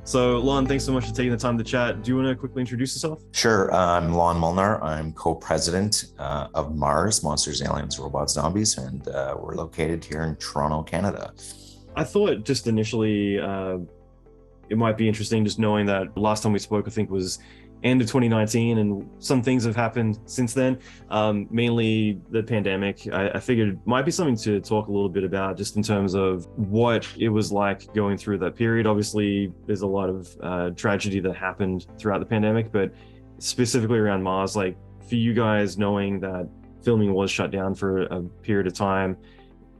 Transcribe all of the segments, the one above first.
So, Lon, thanks so much for taking the time to chat. Do you want to quickly introduce yourself? Sure. I'm Lon Molnar. I'm co-president of MARZ, Monsters, Aliens, Robots, Zombies, and we're located here in Toronto, Canada. I thought just initially it might be interesting just knowing that last time we spoke, I think was end of 2019, and some things have happened since then, mainly the pandemic. I figured it might be something to talk a little bit about just in terms of what it was like going through that period. Obviously, there's a lot of tragedy that happened throughout the pandemic, but specifically around Mars, like for you guys knowing that filming was shut down for a period of time,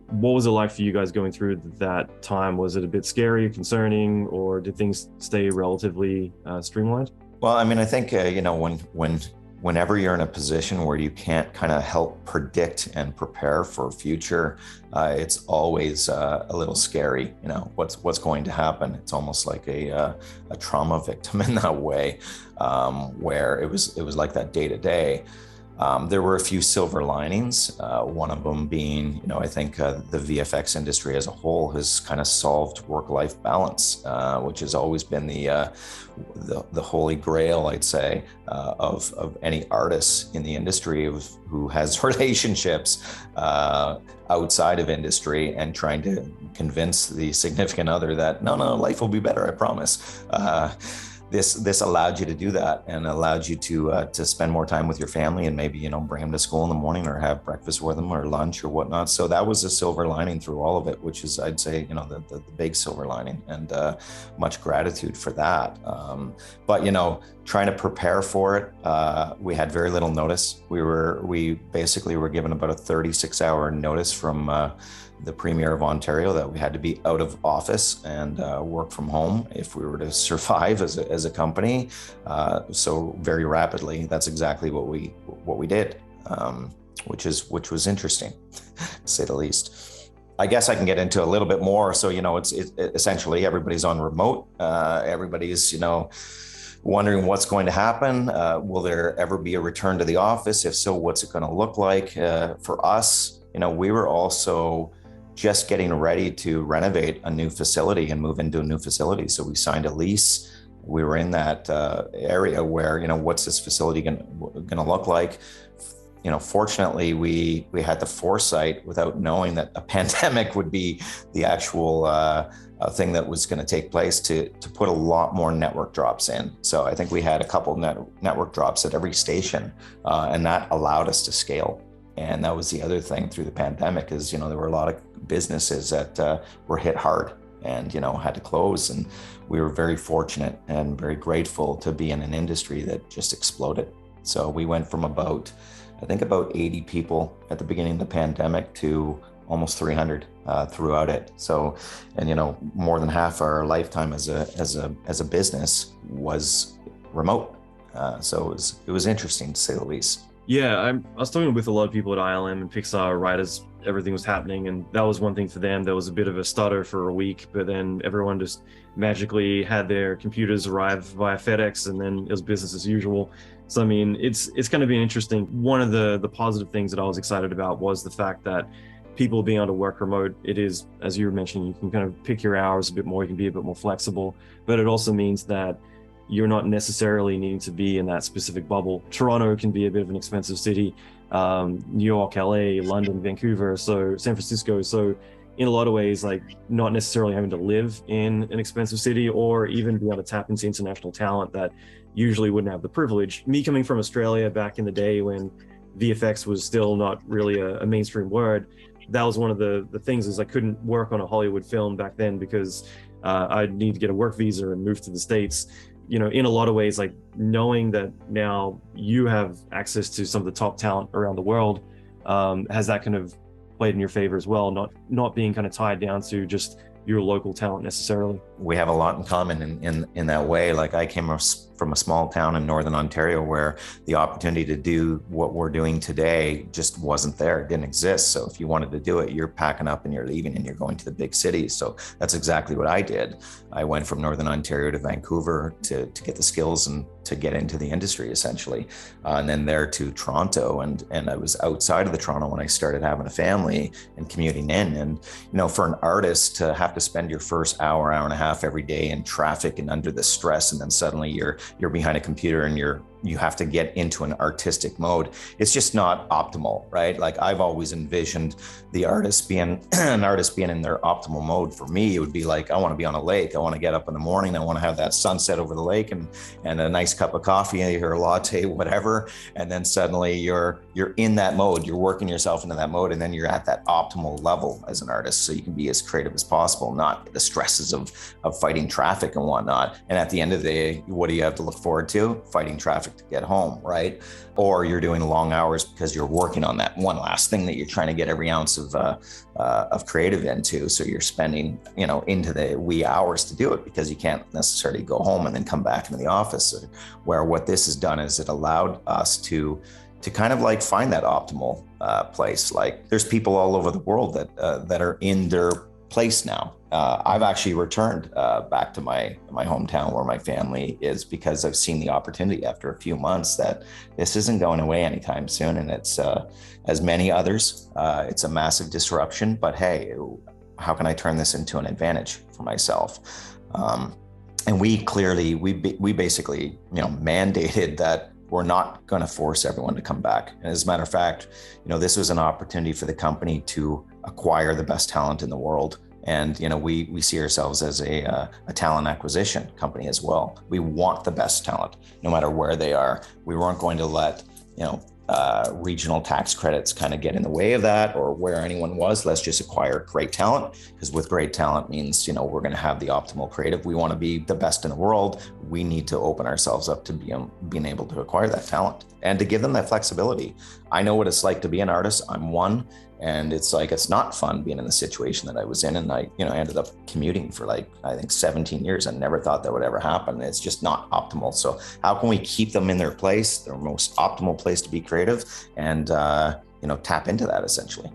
what was it like for you guys going through that time? Was it a bit scary, concerning, or did things stay relatively streamlined? Well, I mean, I think, whenever you're in a position where you can't kind of help predict and prepare for future, it's always a little scary, what's going to happen. It's almost like a trauma victim in that way, where it was like that day to day. There were a few silver linings, one of them being, I think the VFX industry as a whole has kind of solved work-life balance, which has always been the holy grail, I'd say, of any artist in the industry who has relationships outside of industry and trying to convince the significant other that, no, life will be better, I promise. This allowed you to do that and allowed you to spend more time with your family and maybe, bring them to school in the morning or have breakfast with them or lunch or whatnot. So that was a silver lining through all of it, which is, I'd say, the big silver lining, and much gratitude for that. But, trying to prepare for it, we had very little notice. We basically were given about a 36-hour notice from the Premier of Ontario that we had to be out of office and work from home if we were to survive as a company. So very rapidly, that's exactly what we did, which was interesting, to say the least. I guess I can get into a little bit more. So it's essentially everybody's on remote. Everybody's wondering what's going to happen. Will there ever be a return to the office? If so, what's it going to look like? For us, we were also just getting ready to renovate a new facility and move into a new facility. So we signed a lease. We were in that area where, what's this facility going to look like? Fortunately, we had the foresight, without knowing that a pandemic would be the actual thing that was going to take place, to put a lot more network drops in. So I think we had a couple network drops at every station, and that allowed us to scale. And that was the other thing through the pandemic is, there were a lot of businesses that were hit hard and, had to close. And we were very fortunate and very grateful to be in an industry that just exploded. So we went from about 80 people at the beginning of the pandemic to almost 300 throughout it. So, and, more than half our lifetime as a business was remote. So it was interesting, to say the least. Yeah, I was talking with a lot of people at ILM and Pixar right as everything was happening, and that was one thing for them. There was a bit of a stutter for a week, but then everyone just magically had their computers arrive via FedEx, and then it was business as usual. So, I mean, it's going to be interesting. One of the positive things that I was excited about was the fact that people being able to work remote. It is, as you were mentioning, you can kind of pick your hours a bit more, you can be a bit more flexible, but it also means that you're not necessarily needing to be in that specific bubble. Toronto can be a bit of an expensive city, New York, LA, London, Vancouver, so San Francisco. So in a lot of ways, like not necessarily having to live in an expensive city or even be able to tap into international talent that usually wouldn't have the privilege. Me coming from Australia back in the day when VFX was still not really a mainstream word, that was one of the things is I couldn't work on a Hollywood film back then because I'd need to get a work visa and move to the States. In a lot of ways, like knowing that now you have access to some of the top talent around the world, has that kind of played in your favor as well, not being kind of tied down to just your local talent necessarily? We have a lot in common in that way. Like I came from a small town in Northern Ontario where the opportunity to do what we're doing today just wasn't there. It didn't exist. So if you wanted to do it, you're packing up and you're leaving and you're going to the big cities. So that's exactly what I did. I went from Northern Ontario to Vancouver to get the skills and to get into the industry essentially. And then there to Toronto, and I was outside of the Toronto when I started having a family and commuting in. And, for an artist to have to spend your first hour and a half every day in traffic and under the stress, and then suddenly you're behind a computer and you have to get into an artistic mode. It's just not optimal, right? Like I've always envisioned the artist being an artist being in their optimal mode. For me, it would be like, I want to be on a lake. I want to get up in the morning. I want to have that sunset over the lake and a nice cup of coffee or a latte, whatever. And then suddenly you're in that mode. You're working yourself into that mode. And then you're at that optimal level as an artist. So you can be as creative as possible, not the stresses of fighting traffic and whatnot. And at the end of the day, what do you have to look forward to? Fighting traffic to get home, right? Or you're doing long hours because you're working on that one last thing that you're trying to get every ounce of creative into. So you're spending, into the wee hours to do it because you can't necessarily go home and then come back into the office. Where what this has done is it allowed us to kind of like find that optimal place. Like there's people all over the world that are in their place now. I've actually returned back to my hometown where my family is because I've seen the opportunity after a few months that this isn't going away anytime soon. And it's, as many others, it's a massive disruption, but hey, how can I turn this into an advantage for myself? And we basically, mandated that we're not going to force everyone to come back. And as a matter of fact, this was an opportunity for the company to acquire the best talent in the world. And, we see ourselves as a talent acquisition company as well. We want the best talent, no matter where they are. We weren't going to let, regional tax credits kind of get in the way of that or where anyone was. Let's just acquire great talent, because with great talent means, we're going to have the optimal creative. We want to be the best in the world. We need to open ourselves up to being able to acquire that talent and to give them that flexibility. I know what it's like to be an artist. I'm one. And it's not fun being in the situation that I was in. And I ended up commuting for I think 17 years. I never thought that would ever happen. It's just not optimal. So how can we keep them in their place, their most optimal place to be creative, and, tap into that essentially?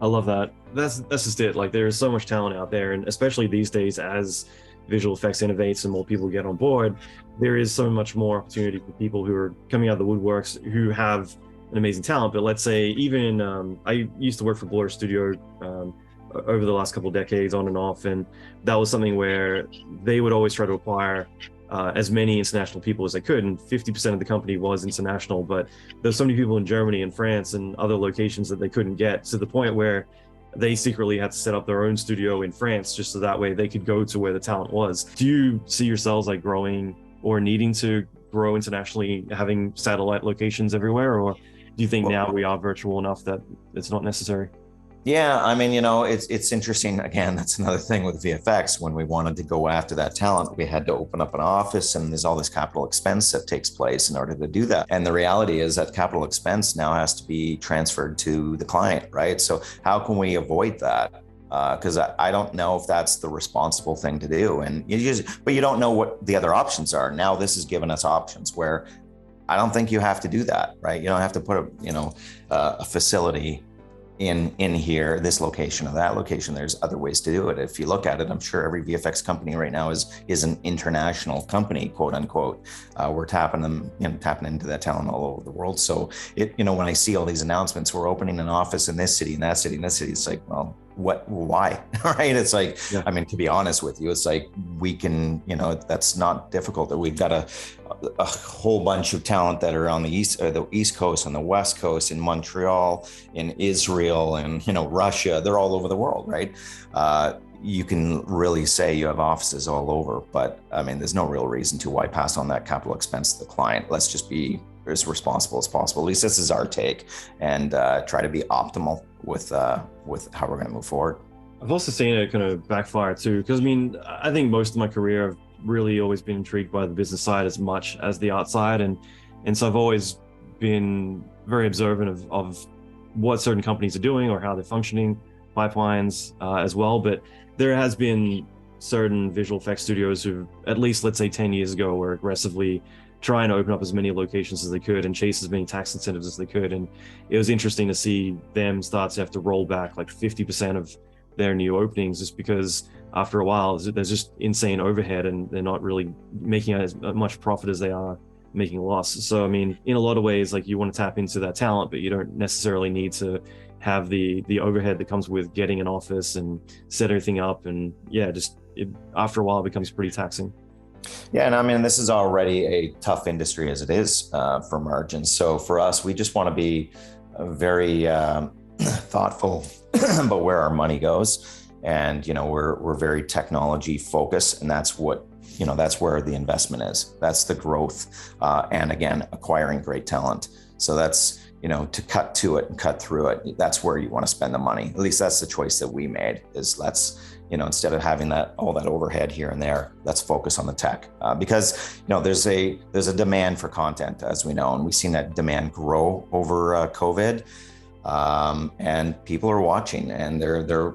I love that. That's just it. Like there is so much talent out there. And especially these days, as visual effects innovates and more people get on board, there is so much more opportunity for people who are coming out of the woodworks who have an amazing talent. But let's say even I used to work for Blur Studio over the last couple of decades on and off, and that was something where they would always try to acquire as many international people as they could, and 50% of the company was international, but there's so many people in Germany and France and other locations that they couldn't get, to the point where they secretly had to set up their own studio in France just so that way they could go to where the talent was. Do you see yourselves like growing or needing to grow internationally, having satellite locations everywhere, or do you think now we are virtual enough that it's not necessary? Yeah, I mean, it's interesting. Again, that's another thing with VFX. When we wanted to go after that talent, we had to open up an office, and there's all this capital expense that takes place in order to do that. And the reality is that capital expense now has to be transferred to the client, right? So how can we avoid that? Because I don't know if that's the responsible thing to do. But you don't know what the other options are. Now this has given us options where I don't think you have to do that, right? You don't have to put a facility in here, this location or that location. There's other ways to do it. If you look at it, I'm sure every VFX company right now is an international company, quote unquote. We're tapping into that talent all over the world. So when I see all these announcements, we're opening an office in this city, in that city, in this city, it's like, well, why? Right? It's like, yeah. I mean, to be honest with you, it's like we can, that's not difficult. That we've got a whole bunch of talent that are on the East Coast, on the West Coast, in Montreal, in Israel, and Russia. They're all over the world, right? You can really say you have offices all over, but I mean, there's no real reason to why pass on that capital expense to the client. Let's just be as responsible as possible. At least this is our take, and try to be optimal with how we're going to move forward. I've also seen it kind of backfire too, because I mean, I think most of my career I've really always been intrigued by the business side as much as the art side, and so I've always been very observant of what certain companies are doing or how they're functioning, pipelines as well. But there has been certain visual effects studios who, at least let's say 10 years ago, were aggressively trying to open up as many locations as they could and chase as many tax incentives as they could. And it was interesting to see them start to have to roll back like 50% of their new openings, just because after a while there's just insane overhead and they're not really making as much profit as they are making a loss. So I mean, in a lot of ways, like, you want to tap into that talent, but you don't necessarily need to have the overhead that comes with getting an office and set everything up. And yeah, just after a while it becomes pretty taxing. Yeah, and I mean, this is already a tough industry as it is for margins. So for us, we just want to be very thoughtful about where our money goes. And, we're very technology focused, and that's what, that's where the investment is. That's the growth. And again, acquiring great talent. So that's, to cut to it and cut through it. That's where you want to spend the money. At least that's the choice that we made, is instead of having all that overhead here and there, let's focus on the tech, because there's a demand for content, as we know, and we've seen that demand grow over COVID, and people are watching, and they're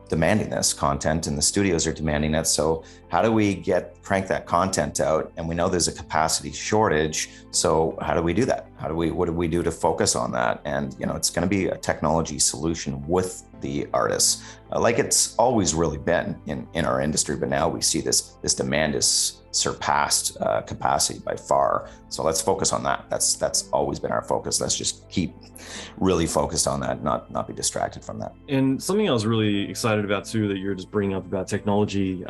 demanding this content, and the studios are demanding it. So how do we crank that content out? And we know there's a capacity shortage. So how do we do that? What do we do to focus on that? And it's going to be a technology solution with the artists, like it's always really been in our industry. But now we see this demand is surpassed capacity by far. So let's focus on that. That's always been our focus. Let's just keep really focused on that, not be distracted from that. And something I was really excited about too, that you're just bringing up about technology,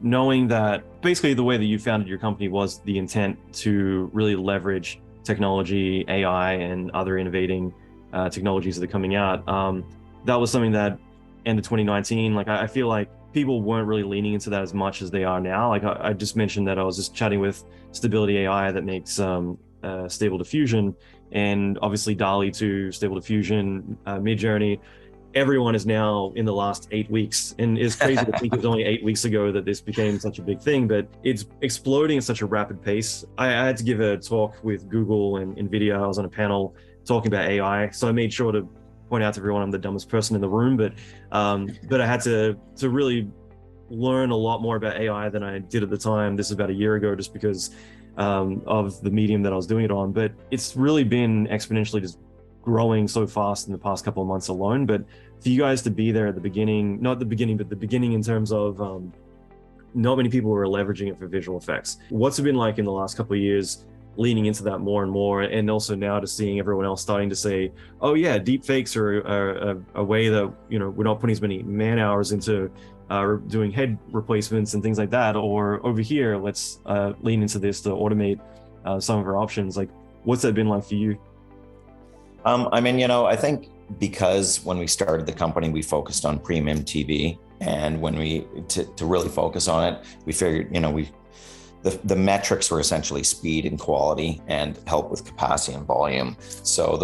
knowing that basically the way that you founded your company was the intent to really leverage technology, AI, and other innovating technologies that are coming out. That was something that end of 2019, like I feel like people weren't really leaning into that as much as they are now. Like I just mentioned that I was just chatting with Stability AI that makes Stable Diffusion, and obviously DALL-E 2, Stable Diffusion, Midjourney. Everyone is now in the last 8 weeks, and it's crazy to think it was only 8 weeks ago that this became such a big thing, but it's exploding at such a rapid pace. I had to give a talk with Google and NVIDIA. I was on a panel talking about AI, so I made sure to point out to everyone I'm the dumbest person in the room, but I had to really learn a lot more about AI than I did at the time. This is about a year ago, just because of the medium that I was doing it on. But it's really been exponentially just growing so fast in the past couple of months alone. But for you guys to be there at the beginning, not the beginning, but the beginning in terms of not many people were leveraging it for visual effects. What's it been like in the last couple of years, leaning into that more and more, and also now to seeing everyone else starting to say, oh yeah, deep fakes are a way that, we're not putting as many man hours into doing head replacements and things like that, or over here, let's lean into this to automate some of our options. Like, what's that been like for you? I think because when we started the company, we focused on premium TV, and when to really focus on it, we figured, the metrics were essentially speed and quality and help with capacity and volume. So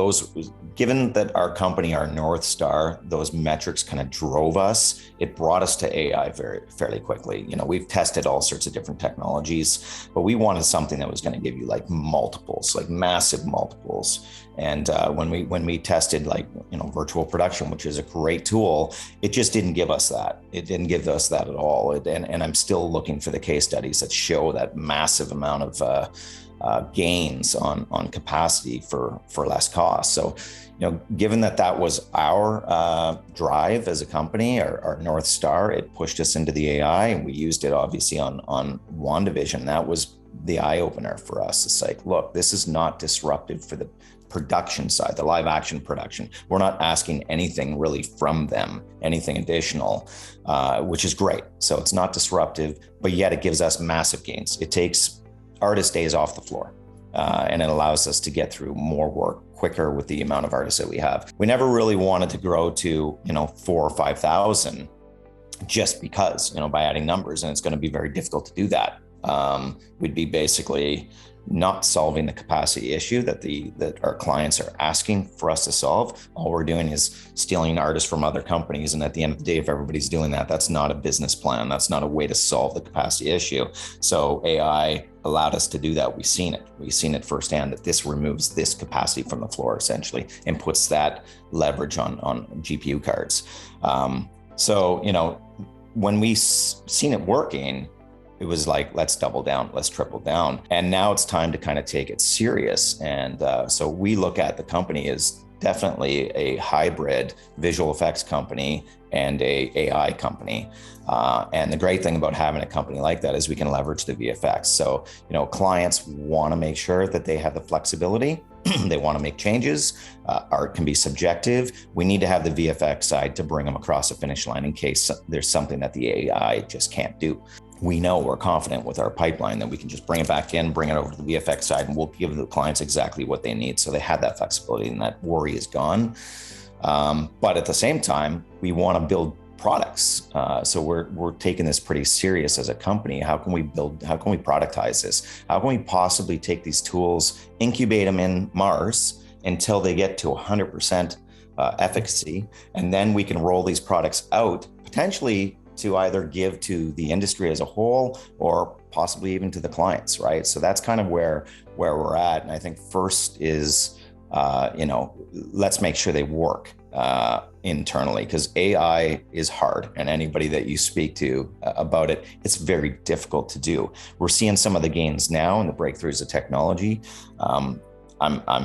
given that our company, our North Star, those metrics kind of drove us, it brought us to AI fairly quickly. We've tested all sorts of different technologies, but we wanted something that was going to give you like multiples, like massive multiples. And when we tested virtual production, which is a great tool, it just didn't give us that. It didn't give us that at all. And I'm still looking for the case studies that show that massive amount of gains on capacity for less cost. So, given that was our drive as a company, our North Star, it pushed us into the AI, and we used it obviously on WandaVision. That was the eye opener for us. It's like, look, this is not disruptive for the production side, the live action production. We're not asking anything really from them, anything additional, which is great. So it's not disruptive, but yet it gives us massive gains. It takes artist days off the floor, and it allows us to get through more work quicker with the amount of artists that we have. We never really wanted to grow to, 4,000 or 5,000 just because, by adding numbers, and it's going to be very difficult to do that. We'd be basically not solving the capacity issue that our clients are asking for us to solve. All we're doing is stealing artists from other companies. And at the end of the day, if everybody's doing that, that's not a business plan. That's not a way to solve the capacity issue. So AI allowed us to do that. We've seen it firsthand, that this removes this capacity from the floor essentially and puts that leverage on GPU cards. So, when we seen it working, it was like, let's double down, let's triple down. And now it's time to kind of take it serious. And so we look at the company as definitely a hybrid visual effects company and a AI company. And the great thing about having a company like that is we can leverage the VFX. So, clients want to make sure that they have the flexibility. They want to make changes. Art can be subjective. We need to have the VFX side to bring them across the finish line in case there's something that the AI just can't do. We're confident with our pipeline that we can just bring it back in, bring it over to the VFX side, and we'll give the clients exactly what they need. So they have that flexibility, and that worry is gone. But at the same time, we want to build products. So we're taking this pretty serious as a company. How can we productize this? How can we possibly take these tools, incubate them in MARZ until they get to 100% efficacy, and then we can roll these products out, potentially to either give to the industry as a whole or possibly even to the clients, right? So that's kind of where we're at. And I think first is, let's make sure they work internally, because AI is hard, and anybody that you speak to about it, it's very difficult to do. We're seeing some of the gains now and the breakthroughs of technology. I'm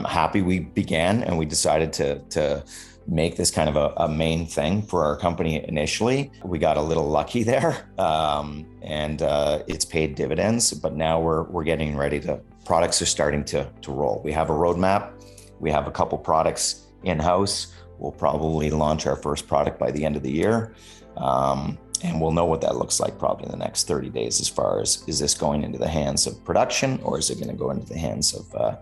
happy we began and we decided to make this kind of a main thing for our company initially. We got a little lucky there, and it's paid dividends, but now we're getting ready products are starting to roll. We have a roadmap. We have a couple products in-house. We'll probably launch our first product by the end of the year. And we'll know what that looks like probably in the next 30 days as far as, is this going into the hands of production, or is it going to go into the hands of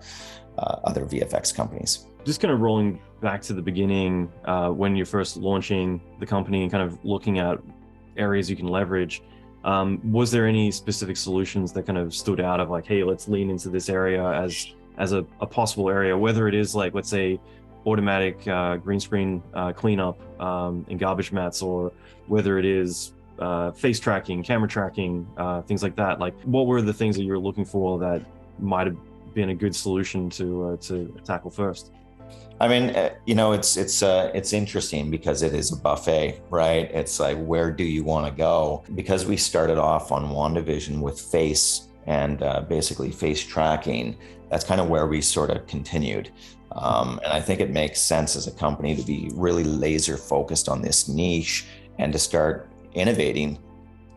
other VFX companies? Just kind of rolling back to the beginning, when you're first launching the company and kind of looking at areas you can leverage, was there any specific solutions that kind of stood out of like, hey, let's lean into this area as a possible area, whether it is like, let's say, automatic green screen cleanup and garbage mats, or whether it is face tracking, camera tracking, things like that? Like, what were the things that you were looking for that might have been a good solution to tackle first? I mean, it's interesting because it is a buffet, right? It's like, where do you want to go? Because we started off on WandaVision with face and basically face tracking. That's kind of where we sort of continued. And I think it makes sense as a company to be really laser focused on this niche and to start innovating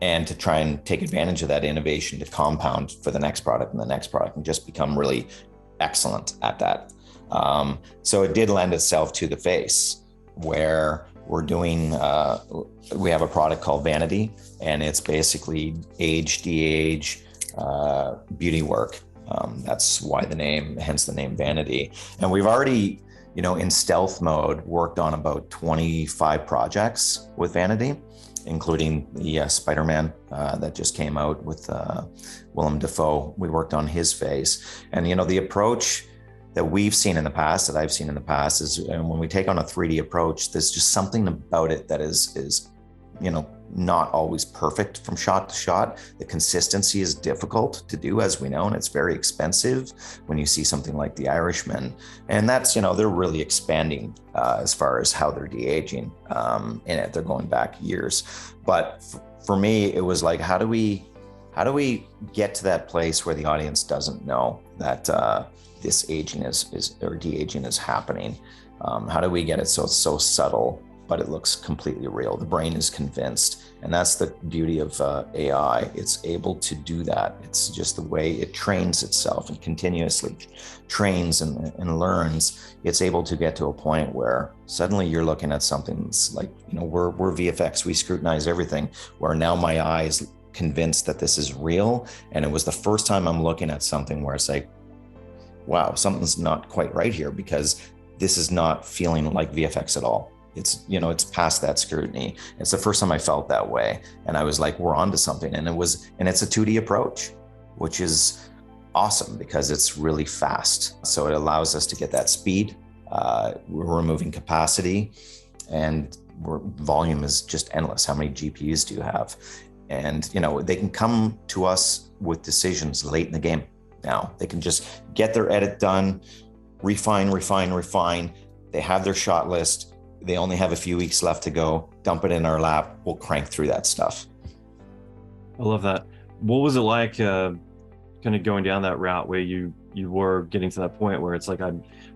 and to try and take advantage of that innovation to compound for the next product and the next product and just become really excellent at that. So it did lend itself to the face, where we're doing, we have a product called Vanity, and it's basically age, de-age, beauty work. That's why hence the name Vanity. And we've already, in stealth mode, worked on about 25 projects with Vanity, including the Spider-Man that just came out with Willem Dafoe. We worked on his face. And, the approach that we've seen in the past, that I've seen in the past, is when we take on a 3D approach, there's just something about it that is not always perfect from shot to shot. The consistency is difficult to do, as we know, and it's very expensive when you see something like The Irishman. And that's, they're really expanding as far as how they're de-aging in it. They're going back years. But for me, it was like, how do we get to that place where the audience doesn't know that this aging or de-aging is happening? How do we get it so it's so subtle, but it looks completely real? The brain is convinced. And that's the beauty of AI. It's able to do that. It's just the way it trains itself and continuously trains and learns. It's able to get to a point where suddenly you're looking at something that's like, we're VFX, we scrutinize everything, where now my eye is convinced that this is real. And it was the first time I'm looking at something where it's like, wow, something's not quite right here, because this is not feeling like VFX at all. It's, it's past that scrutiny. It's the first time I felt that way. And I was like, we're onto something. And it's a 2D approach, which is awesome because it's really fast. So it allows us to get that speed. We're removing capacity, and volume is just endless. How many GPUs do you have? And, they can come to us with decisions late in the game. Now they can just get their edit done, refine. They have their shot list. They only have a few weeks left to go. Dump it in our lap. We'll crank through that stuff. I love that. What was it like kind of going down that route where you were getting to that point where it's like,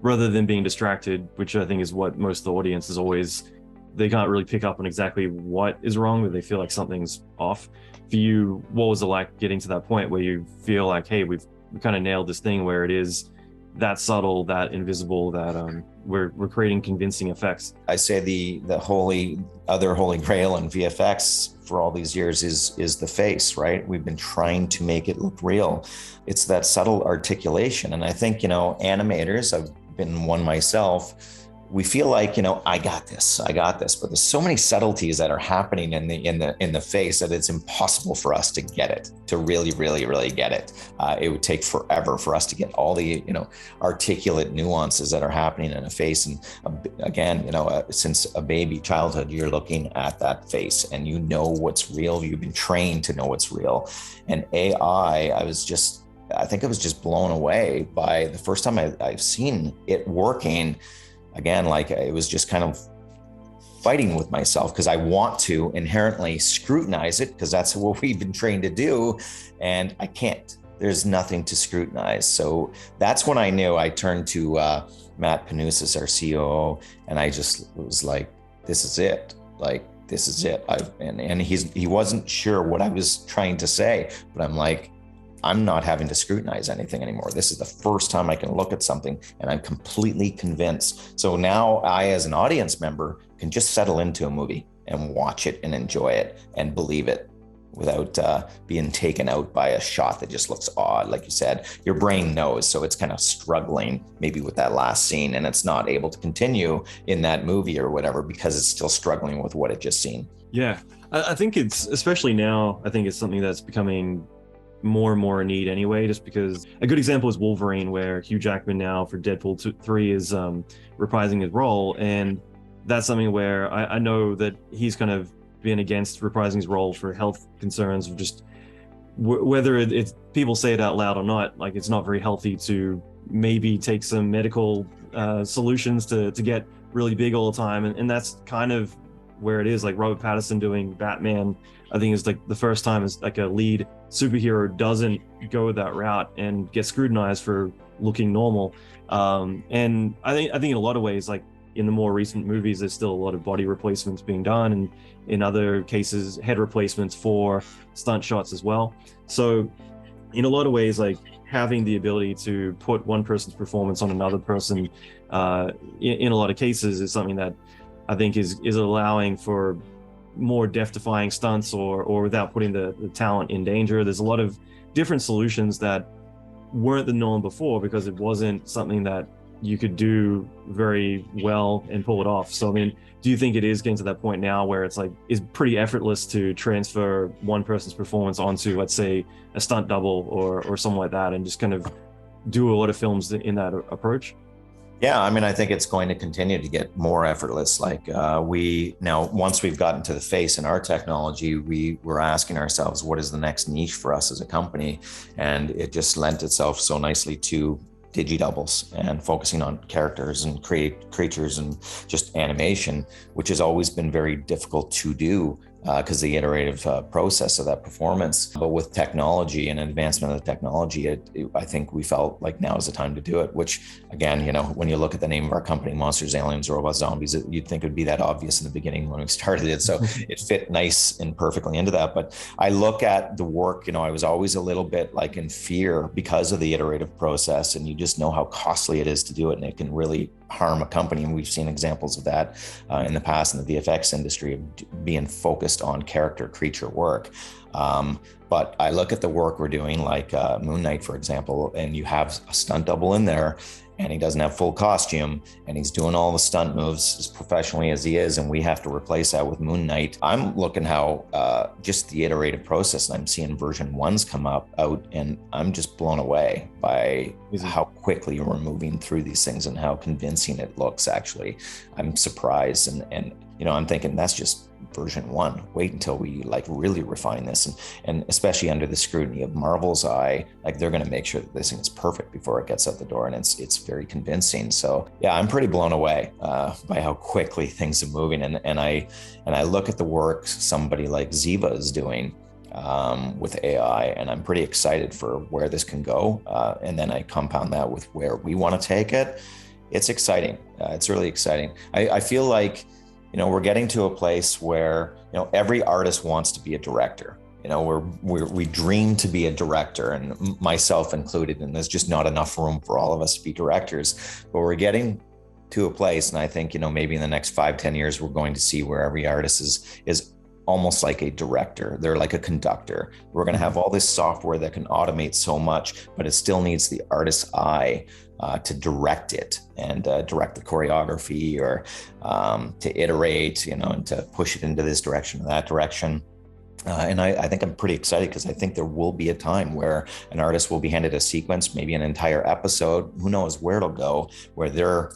rather than being distracted, which I think is what most of the audience is always they can't really pick up on exactly what is wrong, but they feel like something's off. For you, what was it like getting to that point where you feel like, hey, we kind of nailed this thing where it is that subtle, that invisible, that we're creating convincing effects? I say the other holy grail in VFX for all these years is the face, right? We've been trying to make it look real. It's that subtle articulation. And I think, animators, I've been one myself, we feel like, I got this, but there's so many subtleties that are happening in the face that it's impossible for us to get it, to really, really, really get it. It would take forever for us to get all the, articulate nuances that are happening in a face. And again, since a baby childhood, you're looking at that face and you know what's real. You've been trained to know what's real. And AI, I think I was just blown away by the first time I've seen it working. Again, like it was just kind of fighting with myself because I want to inherently scrutinize it because that's what we've been trained to do. And I can't. There's nothing to scrutinize. So that's when I knew. I turned to Matt Panousis, our COO, and I just was like, this is it. Like, this is it. And he wasn't sure what I was trying to say, but I'm like, I'm not having to scrutinize anything anymore. This is the first time I can look at something and I'm completely convinced. So now I, as an audience member, can just settle into a movie and watch it and enjoy it and believe it without being taken out by a shot that just looks odd. Like you said, your brain knows, so it's kind of struggling maybe with that last scene and it's not able to continue in that movie or whatever because it's still struggling with what it just seen. Yeah, I think it's, especially now, I think it's something that's becoming more and more a need anyway, just because a good example is Wolverine, where Hugh Jackman now for Deadpool 3 is reprising his role, and that's something where I know that he's kind of been against reprising his role for health concerns of just whether it's people say it out loud or not, like it's not very healthy to maybe take some medical solutions to get really big all the time, and that's kind of where it is. Like Robert Pattinson doing Batman, I think is like the first time as like a lead superhero doesn't go that route and get scrutinized for looking normal. And I think in a lot of ways, like in the more recent movies, there's still a lot of body replacements being done, and in other cases, head replacements for stunt shots as well. So in a lot of ways, like having the ability to put one person's performance on another person, in a lot of cases, is something that I think is allowing for more death-defying stunts or without putting the talent in danger. There's a lot of different solutions that weren't the norm before because it wasn't something that you could do very well and pull it off. So I mean, do you think it is getting to that point now where it's like, it's pretty effortless to transfer one person's performance onto, let's say, a stunt double or something like that, and just kind of do a lot of films in that approach? Yeah, I mean, I think it's going to continue to get more effortless. Like once we've gotten to the face in our technology, we were asking ourselves, what is the next niche for us as a company? And it just lent itself so nicely to digidoubles and focusing on characters and creatures and just animation, which has always been very difficult to do because the iterative process of that performance. But with technology and advancement of the technology, I think we felt like now is the time to do it, which again, when you look at the name of our company, Monsters, Aliens, Robots, Zombies, you'd think it would be that obvious in the beginning when we started it. So it fit nice and perfectly into that. But I look at the work, I was always a little bit like in fear because of the iterative process, and you just know how costly it is to do it, and it can really harm a company. And we've seen examples of that in the past in the VFX industry, of being focused on character creature work. But I look at the work we're doing, like Moon Knight, for example, and you have a stunt double in there and he doesn't have full costume and he's doing all the stunt moves as professionally as he is, and we have to replace that with Moon Knight. I'm looking how just the iterative process, and I'm seeing version 1s come out, and I'm just blown away by how quickly we're moving through these things and how convincing it looks. Actually, I'm surprised, and I'm thinking that's just version 1. Wait until we really refine this, and especially under the scrutiny of Marvel's eye, they're going to make sure that this thing is perfect before it gets out the door, and it's very convincing. So yeah, I'm pretty blown away by how quickly things are moving, and I look at the work somebody like Ziva is doing with AI, and I'm pretty excited for where this can go. And then I compound that with where we want to take it. It's exciting. It's really exciting. I feel like we're getting to a place where, every artist wants to be a director. We dream to be a director, and myself included, and there's just not enough room for all of us to be directors. But we're getting to a place, and I think, maybe in the next 5-10 years, we're going to see where every artist is almost like a director. They're like a conductor. We're going to have all this software that can automate so much, but it still needs the artist's eye to direct it and direct the choreography, or to iterate, and to push it into this direction or that direction. And I think I'm pretty excited, because I think there will be a time where an artist will be handed a sequence, maybe an entire episode, who knows where it'll go, where they're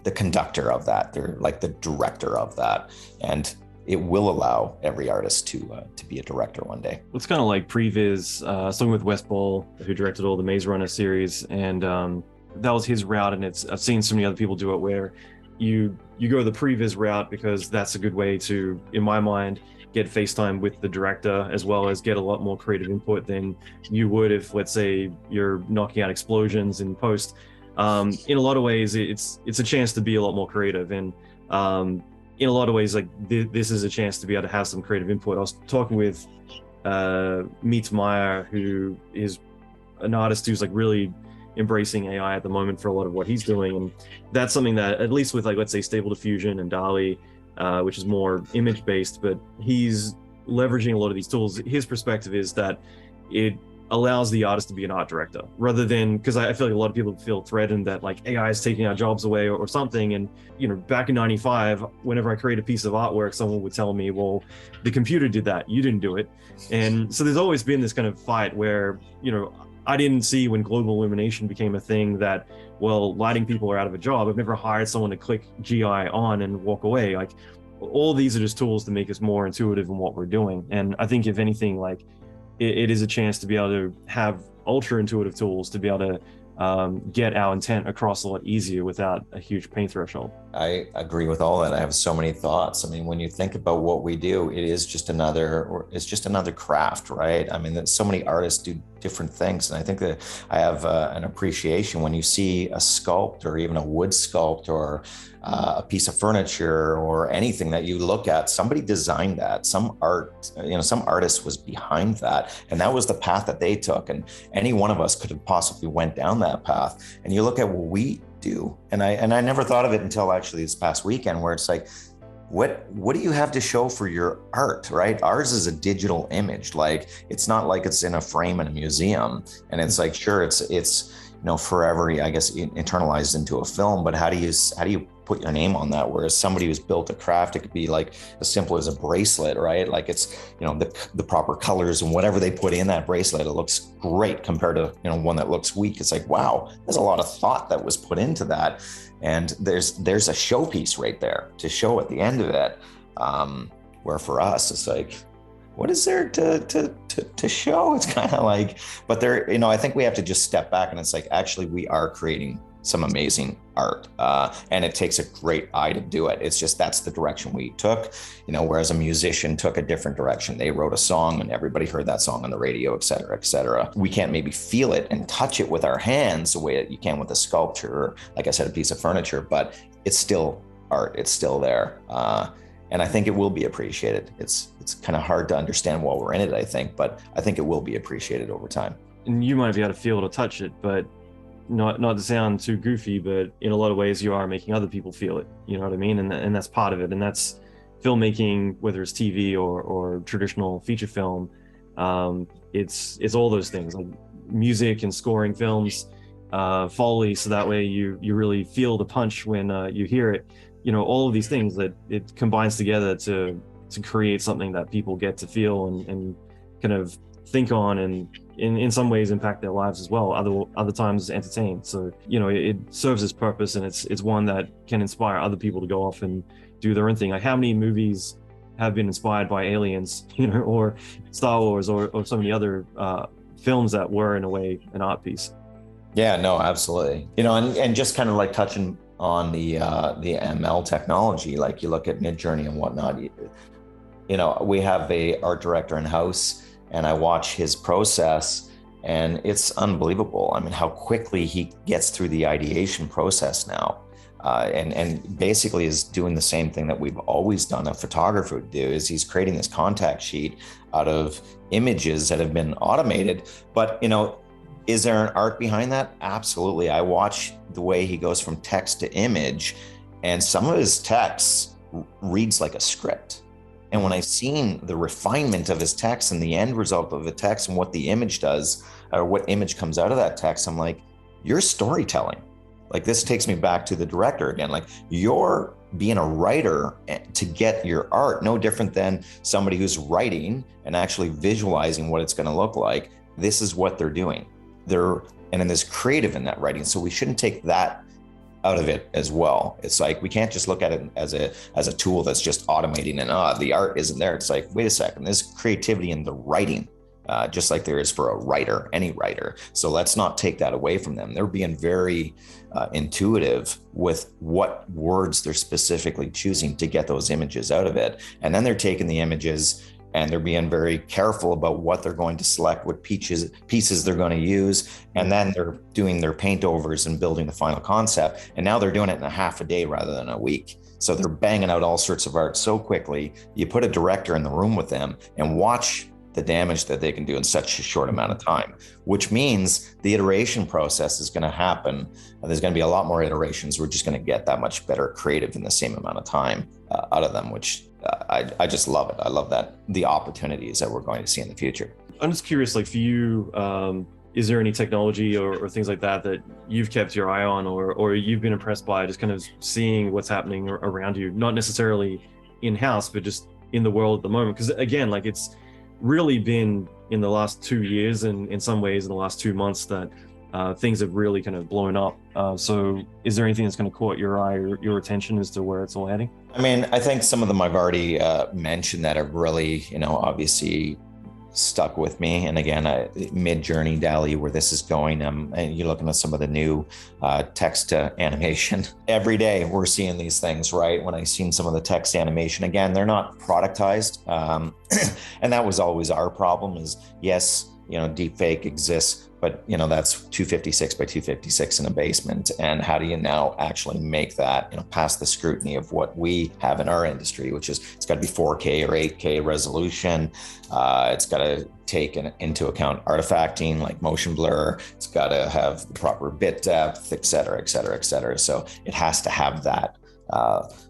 the conductor of that. They're like the director of that. And it will allow every artist to be a director one day. It's kind of like previs. I was talking with Wes Ball, who directed all the Maze Runner series, and that was his route. And I've seen so many other people do it, where you go the previs route, because that's a good way to, in my mind, get FaceTime with the director, as well as get a lot more creative input than you would if, let's say, you're knocking out explosions in post. In a lot of ways, it's a chance to be a lot more creative, and in a lot of ways, like this is a chance to be able to have some creative input. I was talking with Meets Meyer, who is an artist who's like really embracing AI at the moment for a lot of what he's doing, and that's something that, at least with, like, let's say, Stable Diffusion and DALL-E, which is more image based, but he's leveraging a lot of these tools. His perspective is that it allows the artist to be an art director, rather than, because I feel like a lot of people feel threatened that like AI is taking our jobs away or something. And back in '95, whenever I create a piece of artwork, someone would tell me, well, the computer did that, you didn't do it. And so there's always been this kind of fight where I didn't see, when global illumination became a thing, that, well, lighting people are out of a job. I've never hired someone to click GI on and walk away. Like, all these are just tools to make us more intuitive in what we're doing. And I think, if anything, like, it is a chance to be able to have ultra intuitive tools to be able to get our intent across a lot easier without a huge pain threshold. I agree with all that. I have so many thoughts. I mean, when you think about what we do, it's just another craft, right? I mean, so many artists do different things. And I think that I have an appreciation when you see a sculpt, or even a wood sculpt, or a piece of furniture, or anything that you look at, somebody designed that. Some artist was behind that, and that was the path that they took. And any one of us could have possibly went down that path. And you look at what we do, and I never thought of it until actually this past weekend, where it's like, what do you have to show for your art, right? Ours is a digital image. Like, it's not like it's in a frame in a museum, and it's like, sure, it's forever, I guess, internalized into a film, but how do you put your name on that? Whereas somebody who's built a craft, it could be like as simple as a bracelet, right? Like, it's, the proper colors and whatever they put in that bracelet, it looks great compared to, one that looks weak. It's like, wow, there's a lot of thought that was put into that. And there's a showpiece right there to show at the end of it. Where for us, it's like, what is there to show? It's kind of like, but there, I think we have to just step back, and it's like, actually, we are creating some amazing art, and it takes a great eye to do it. It's just, that's the direction we took, whereas a musician took a different direction. They wrote a song and everybody heard that song on the radio, et cetera, et cetera. We can't maybe feel it and touch it with our hands the way that you can with a sculpture, or, like I said, a piece of furniture, but it's still art. It's still there. And I think it will be appreciated. It's kind of hard to understand while we're in it, I think, but I think it will be appreciated over time. And you might be able to feel it or touch it, but not to sound too goofy, but in a lot of ways you are making other people feel it. You know what I mean? And that's part of it. And that's filmmaking, whether it's TV or traditional feature film. It's all those things, like music and scoring films, Foley, so that way you really feel the punch when you hear it. All of these things that it combines together to create something that people get to feel and kind of think on, and in some ways impact their lives as well. Other times entertain. So it serves its purpose, and it's one that can inspire other people to go off and do their own thing. Like, how many movies have been inspired by aliens, or Star Wars, or so many other films that were in a way an art piece. Yeah, no, absolutely. And just kind of like touching on the ML technology, like you look at Midjourney and whatnot, we have a art director in house, and I watch his process, and it's unbelievable. I mean, how quickly he gets through the ideation process now. and basically is doing the same thing that we've always done a photographer would do, is he's creating this contact sheet out of images that have been automated. But, is there an art behind that? Absolutely. I watch the way he goes from text to image, and some of his text reads like a script. And when I've seen the refinement of his text and the end result of the text and what the image does, or what image comes out of that text, I'm like, you're storytelling. Like, this takes me back to the director again. Like, you're being a writer to get your art, no different than somebody who's writing and actually visualizing what it's going to look like. This is what they're doing. And then there's creative in that writing. So we shouldn't take that out of it as well. It's like, we can't just look at it as a tool that's just automating and the art isn't there. It's like, wait a second, there's creativity in the writing. Just like there is for a writer, any writer. So let's not take that away from them. They're being very intuitive with what words they're specifically choosing to get those images out of it. And then they're taking the images and they're being very careful about what they're going to select, what pieces they're going to use. And then they're doing their paint overs and building the final concept. And now they're doing it in a half a day rather than a week. So they're banging out all sorts of art so quickly. You put a director in the room with them and watch the damage that they can do in such a short amount of time, which means the iteration process is going to happen. There's going to be a lot more iterations. We're just going to get that much better creative in the same amount of time out of them, which I just love it. I love that, the opportunities that we're going to see in the future. I'm just curious, like for you, is there any technology or things like that you've kept your eye on or you've been impressed by, just kind of seeing what's happening around you, not necessarily in-house, but just in the world at the moment? Because again, like it's really been in the last 2 years and in some ways in the last 2 months that things have really kind of blown up. So is there anything that's kind of caught your eye or your attention as to where it's all heading? I mean, I think some of them I've already mentioned that have really, obviously stuck with me. And again, Mid-Journey, DALL-E, where this is going, and you're looking at some of the new text to animation. Every day we're seeing these things, right? When I've seen some of the text animation, again, they're not productized. And that was always our problem is, yes, deepfake exists, but that's 256 by 256 in a basement. And how do you now actually make that, past the scrutiny of what we have in our industry, which is it's got to be 4K or 8K resolution. It's got to take into account artifacting like motion blur. It's got to have the proper bit depth, et cetera, et cetera, et cetera. So it has to have that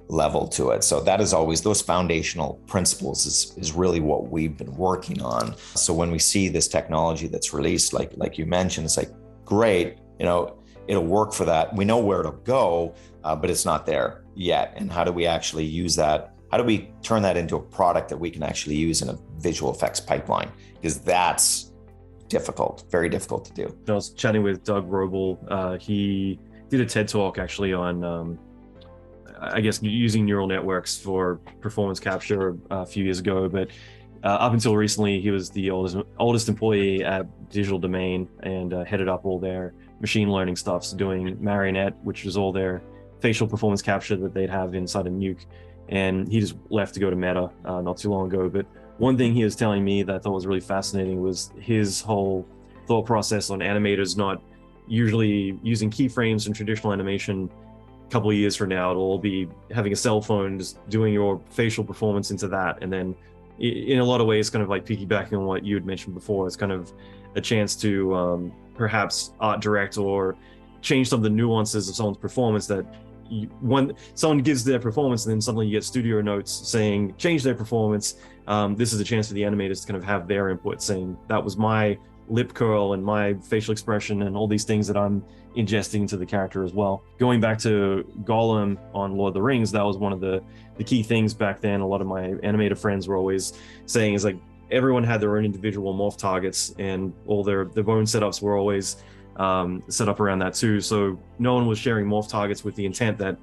level to it. So that is always, those foundational principles is really what we've been working on. So when we see this technology that's released, like you mentioned, it's like, great, it'll work for that. We know where it'll go, but it's not there yet. And how do we actually use that? How do we turn that into a product that we can actually use in a visual effects pipeline? Because that's difficult, very difficult to do. I was chatting with Doug Roble. He did a TED talk actually on I guess using neural networks for performance capture a few years ago, but up until recently, he was the oldest employee at Digital Domain and headed up all their machine learning stuff, so doing Marionette, which was all their facial performance capture that they'd have inside a Nuke. And he just left to go to Meta not too long ago. But one thing he was telling me that I thought was really fascinating was his whole thought process on animators not usually using keyframes from traditional animation. Couple of years from now, it'll all be having a cell phone, just doing your facial performance into that. And then in a lot of ways, kind of like piggybacking on what you had mentioned before, it's kind of a chance to perhaps art direct or change some of the nuances of someone's performance that when someone gives their performance and then suddenly you get studio notes saying, change their performance. This is a chance for the animators to kind of have their input saying, that was my lip curl and my facial expression and all these things that I'm ingesting into the character as well. Going back to Gollum on Lord of the Rings, that was one of the key things back then. A lot of my animator friends were always saying is like everyone had their own individual morph targets and all their own setups were always set up around that too. So no one was sharing morph targets with the intent that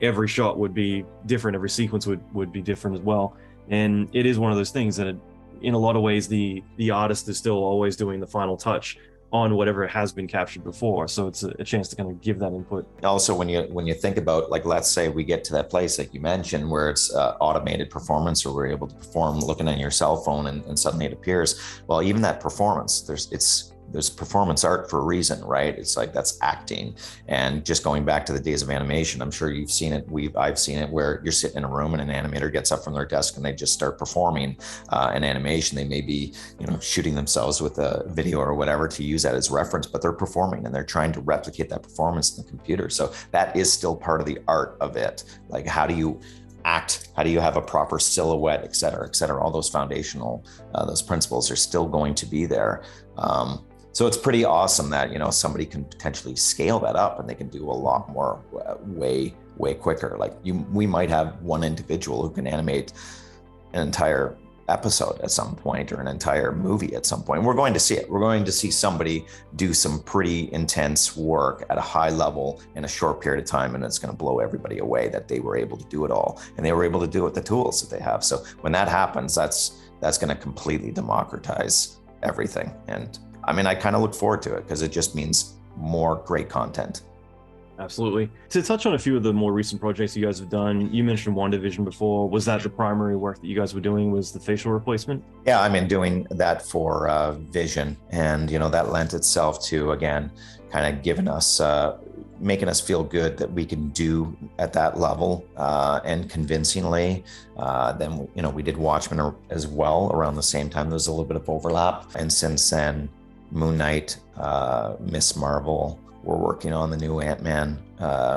every shot would be different, every sequence would be different as well. And it is one of those things that in a lot of ways, the artist is still always doing the final touch on whatever has been captured before. So it's a chance to kind of give that input. Also, when you think about, like, let's say we get to that place, like you mentioned, where it's automated performance, or we're able to perform looking at your cell phone and suddenly it appears. Well, even that performance, it's there's performance art for a reason, right? It's like that's acting. And just going back to the days of animation, I'm sure you've seen it. I've seen it where you're sitting in a room and an animator gets up from their desk and they just start performing an animation. They may be, shooting themselves with a video or whatever to use that as reference, but they're performing and they're trying to replicate that performance in the computer. So that is still part of the art of it. Like, how do you act? How do you have a proper silhouette, et cetera, et cetera? All those foundational, those principles are still going to be there. So it's pretty awesome that, somebody can potentially scale that up and they can do a lot more way quicker. Like we might have one individual who can animate an entire episode at some point or an entire movie at some point. We're going to see it. We're going to see somebody do some pretty intense work at a high level in a short period of time, and it's going to blow everybody away that they were able to do it all, and they were able to do it with the tools that they have. So when that happens, that's going to completely democratize everything. And I mean, I kind of look forward to it because it just means more great content. Absolutely. To touch on a few of the more recent projects you guys have done, you mentioned WandaVision before. Was that the primary work that you guys were doing, was the facial replacement? Yeah, I mean, doing that for Vision. And, that lent itself to, again, kind of giving us, making us feel good that we can do at that level and convincingly. Then, we did Watchmen as well around the same time. There was a little bit of overlap. And since then, Moon Knight, Miss Marvel, we're working on the new Ant-Man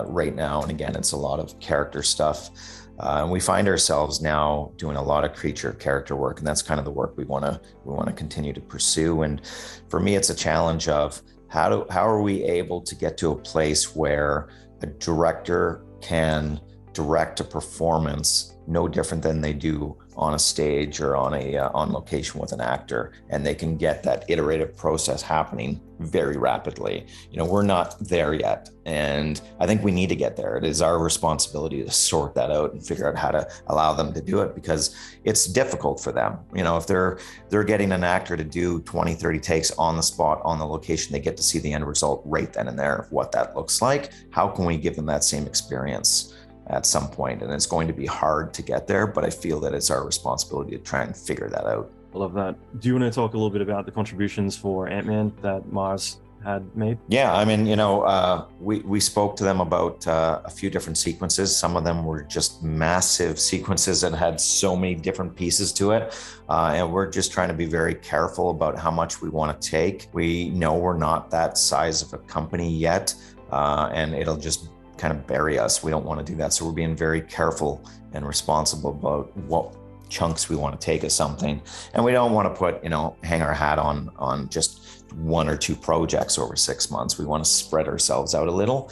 right now. And again, it's a lot of character stuff. And we find ourselves now doing a lot of creature character work. And that's kind of the work we want to continue to pursue. And for me, it's a challenge of how are we able to get to a place where a director can direct a performance no different than they do on a stage or on location with an actor, and they can get that iterative process happening very rapidly. We're not there yet, and I think we need to get there. It is our responsibility to sort that out and figure out how to allow them to do it, because it's difficult for them. If they're getting an actor to do 20, 30 takes on the spot, on the location, they get to see the end result right then and there, what that looks like. How can we give them that same experience at some point? And it's going to be hard to get there, but I feel that it's our responsibility to try and figure that out. I love that. Do you want to talk a little bit about the contributions for Ant-Man that MARZ had made? Yeah, I mean, we spoke to them about a few different sequences. Some of them were just massive sequences that had so many different pieces to it. And we're just trying to be very careful about how much we want to take. We know we're not that size of a company yet, and it'll just kind of bury us. We don't want to do that. So we're being very careful and responsible about what chunks we want to take of something. And we don't want to put, hang our hat on just one or two projects over 6 months. We want to spread ourselves out a little.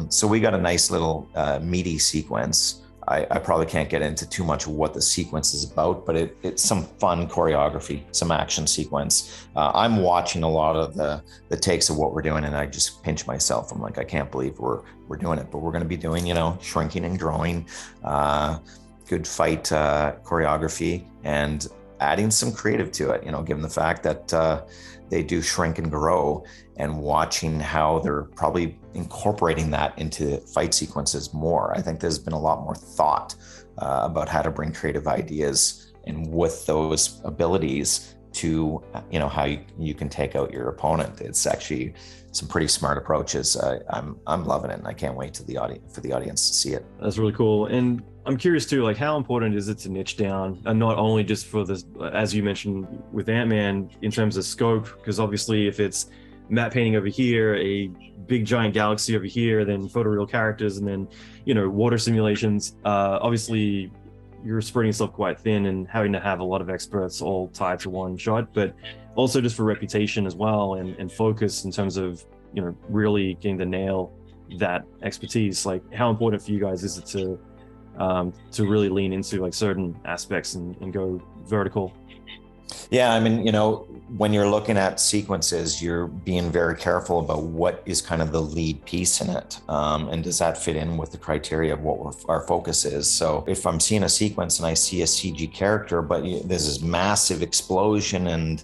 So we got a nice little meaty sequence. I probably can't get into too much of what the sequence is about, but it's some fun choreography, some action sequence. I'm watching a lot of the takes of what we're doing, and I just pinch myself. I'm like, I can't believe we're doing it, but we're going to be doing, shrinking and growing, good fight choreography, and adding some creative to it, given the fact that they do shrink and grow, and watching how they're probably incorporating that into fight sequences more. I think there's been a lot more thought about how to bring creative ideas and with those abilities to, how you can take out your opponent. It's actually some pretty smart approaches. I'm loving it, and I can't wait for the audience to see it. That's really cool. And I'm curious too, like, how important is it to niche down, and not only just for this, as you mentioned with Ant-Man, in terms of scope, because obviously if it's matte painting over here, a big giant galaxy over here, then photoreal characters, and then water simulations, obviously you're spreading yourself quite thin and having to have a lot of experts all tied to one shot, but also just for reputation as well, and focus in terms of really getting to nail that expertise. Like, how important for you guys is it to really lean into like certain aspects and go vertical? Yeah, I mean, when you're looking at sequences, you're being very careful about what is kind of the lead piece in it. And does that fit in with the criteria of what our focus is? So if I'm seeing a sequence and I see a CG character, but there's this massive explosion and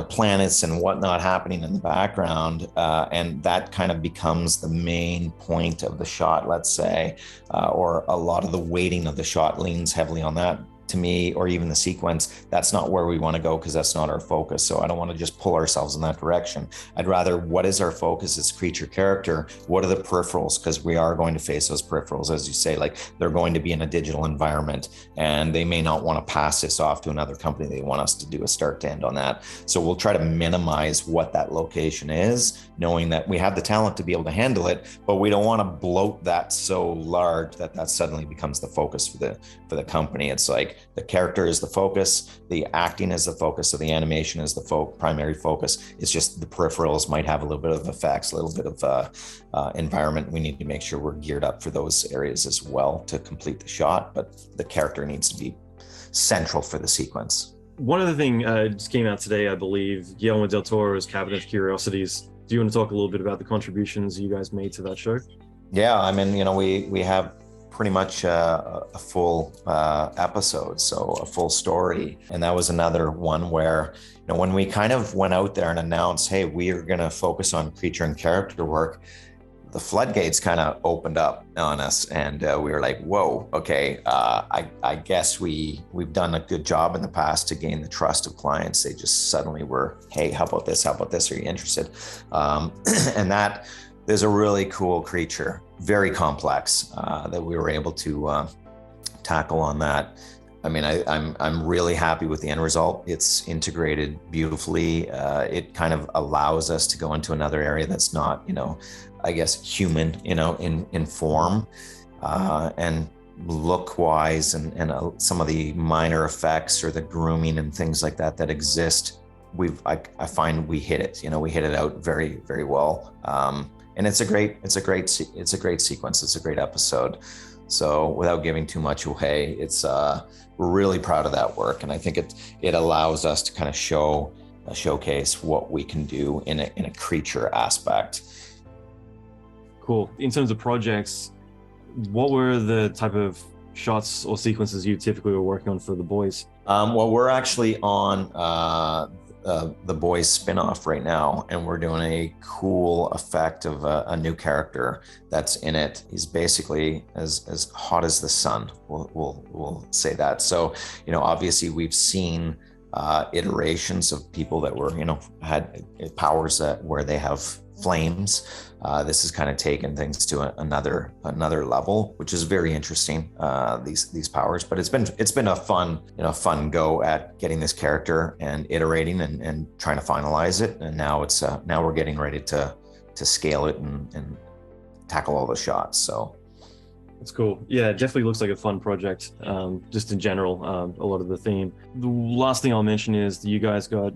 planets and whatnot happening in the background, and that kind of becomes the main point of the shot, let's say, or a lot of the weighting of the shot leans heavily on that. to me, or even the sequence, that's not where we want to go because that's not our focus. So I don't want to just pull ourselves in that direction. I'd rather, what is our focus? It's creature character. What are the peripherals? Because we are going to face those peripherals, as you say, like they're going to be in a digital environment and they may not want to pass this off to another company. They want us to do a start to end on that. So we'll try to minimize what that location is, knowing that we have the talent to be able to handle it, but we don't want to bloat that so large that that suddenly becomes the focus for the company. It's like the character is the focus, the acting is the focus, so the animation is the primary focus. It's just the peripherals might have a little bit of effects, a little bit of environment. We need to make sure we're geared up for those areas as well to complete the shot, but the character needs to be central for the sequence. One other thing just came out today, I believe, Guillermo del Toro's Cabinet of Curiosities. Do you want to talk a little bit about the contributions you guys made to that show? Yeah, I mean, we have pretty much a full episode, so a full story. And that was another one where, when we kind of went out there and announced, hey, we are going to focus on creature and character work, the floodgates kind of opened up on us, and we were like, whoa, okay, I guess we've done a good job in the past to gain the trust of clients. They just suddenly were, hey, how about this? Are you interested? And that, there's a really cool creature, very complex, that we were able to tackle on that. I mean, I'm really happy with the end result. It's integrated beautifully. It kind of allows us to go into another area that's not, I guess, human, in form, and look wise, and some of the minor effects or the grooming and things like that exist. I find we hit it, we hit it out very, very well. And it's a great sequence. It's a great episode. So without giving too much away, we're really proud of that work. And I think it allows us to kind of showcase what we can do in a creature aspect. Cool. In terms of projects, what were the type of shots or sequences you typically were working on for The Boys? Well, we're actually on The Boys spin-off right now, and we're doing a cool effect of a new character that's in it. He's basically as hot as the sun. We'll say that. So, obviously we've seen iterations of people that were, had powers where they have flames. This has kind of taken things to another level, which is very interesting. These powers, but it's been a fun go at getting this character and iterating and trying to finalize it. And now now we're getting ready to scale it and tackle all the shots. So that's cool. Yeah, it definitely looks like a fun project. Just in general, a lot of the theme. The last thing I'll mention is that you guys got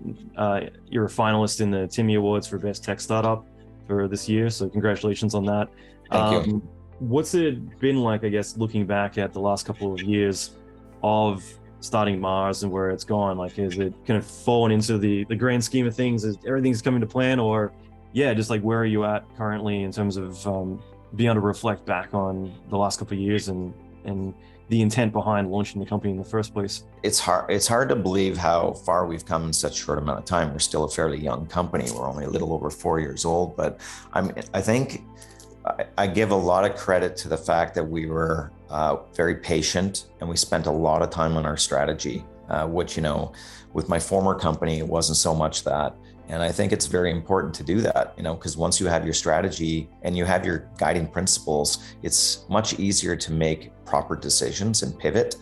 you're a finalist in the Timmy Awards for Best Tech Startup for this year, so congratulations on that. Thank you. What's it been like, I guess, looking back at the last couple of years of starting MARZ and where it's gone? Like, is it kind of fallen into the grand scheme of things? Is everything's coming to plan, or just like where are you at currently in terms of being able to reflect back on the last couple of years and the intent behind launching the company in the first place? It's hard to believe how far we've come in such a short amount of time. We're still a fairly young company. We're only a little over 4 years old, but I think I give a lot of credit to the fact that we were very patient, and we spent a lot of time on our strategy, which, with my former company, it wasn't so much that. And I think it's very important to do that, because once you have your strategy and you have your guiding principles, it's much easier to make proper decisions and pivot.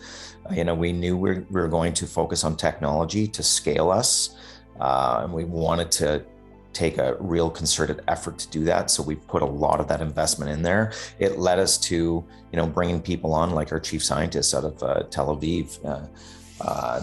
We knew we were going to focus on technology to scale us, and we wanted to take a real concerted effort to do that. So we put a lot of that investment in there. It led us to, bringing people on like our chief scientist out of Tel Aviv,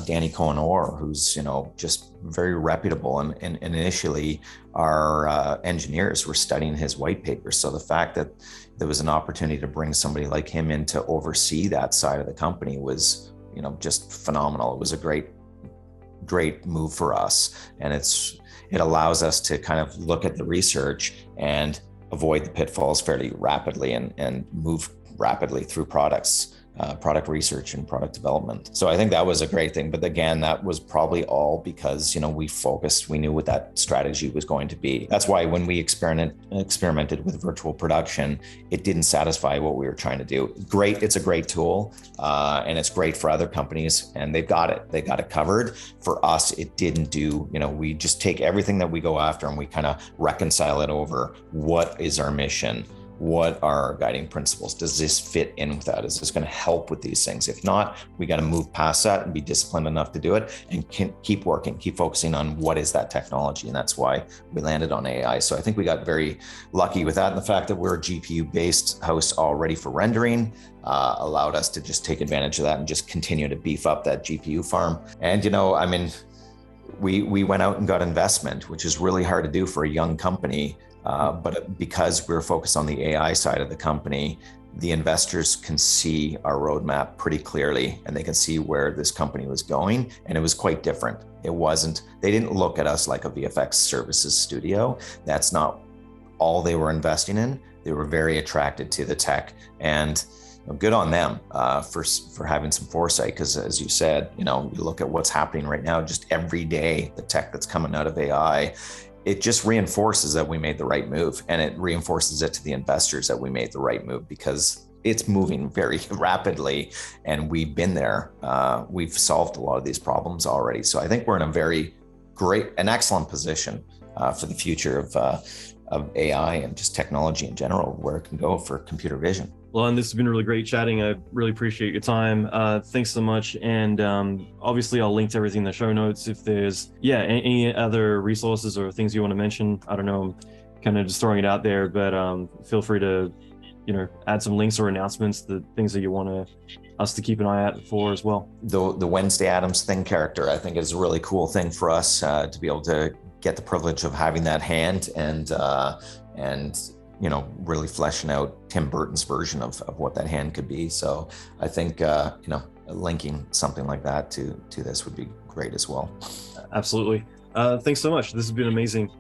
Danny Cohen-Orr, who's just very reputable, and initially our engineers were studying his white papers. So the fact that there was an opportunity to bring somebody like him in to oversee that side of the company was just phenomenal. It was a great move for us, and it allows us to kind of look at the research and avoid the pitfalls fairly rapidly and move rapidly through products. product research and product development. So I think that was a great thing. But again, that was probably all because, we focused, we knew what that strategy was going to be. That's why when we experimented with virtual production, it didn't satisfy what we were trying to do. Great, it's a great tool, and it's great for other companies, and they got it covered. For us, it didn't do, we just take everything that we go after and we kind of reconcile it over. What is our mission? What are our guiding principles? Does this fit in with that? Is this going to help with these things? If not, we got to move past that and be disciplined enough to do it and keep working, keep focusing on what is that technology. And that's why we landed on AI. So I think we got very lucky with that. And the fact that we're a GPU-based house already for rendering allowed us to just take advantage of that and just continue to beef up that GPU farm. And, we went out and got investment, which is really hard to do for a young company. But because we're focused on the AI side of the company, the investors can see our roadmap pretty clearly, and they can see where this company was going. And it was quite different. They didn't look at us like a VFX services studio. That's not all they were investing in. They were very attracted to the tech, and good on them for having some foresight. Because as you said, you look at what's happening right now, just every day, the tech that's coming out of AI, it just reinforces that we made the right move, and it reinforces it to the investors that we made the right move, because it's moving very rapidly and we've been there. We've solved a lot of these problems already. So I think we're in a very an excellent position for the future of AI and just technology in general, where it can go for computer vision. Lon, this has been really great chatting. I really appreciate your time. Thanks so much. And obviously I'll link to everything in the show notes. If there's, any other resources or things you want to mention, I don't know, I'm kind of just throwing it out there, but feel free to, add some links or announcements, the things that you want us to keep an eye out for as well. The Wednesday Addams Thing character, I think, is a really cool thing for us to be able to get the privilege of having that hand and really fleshing out Tim Burton's version of what that hand could be. So I think, linking something like that to this would be great as well. Absolutely. Thanks so much. This has been amazing.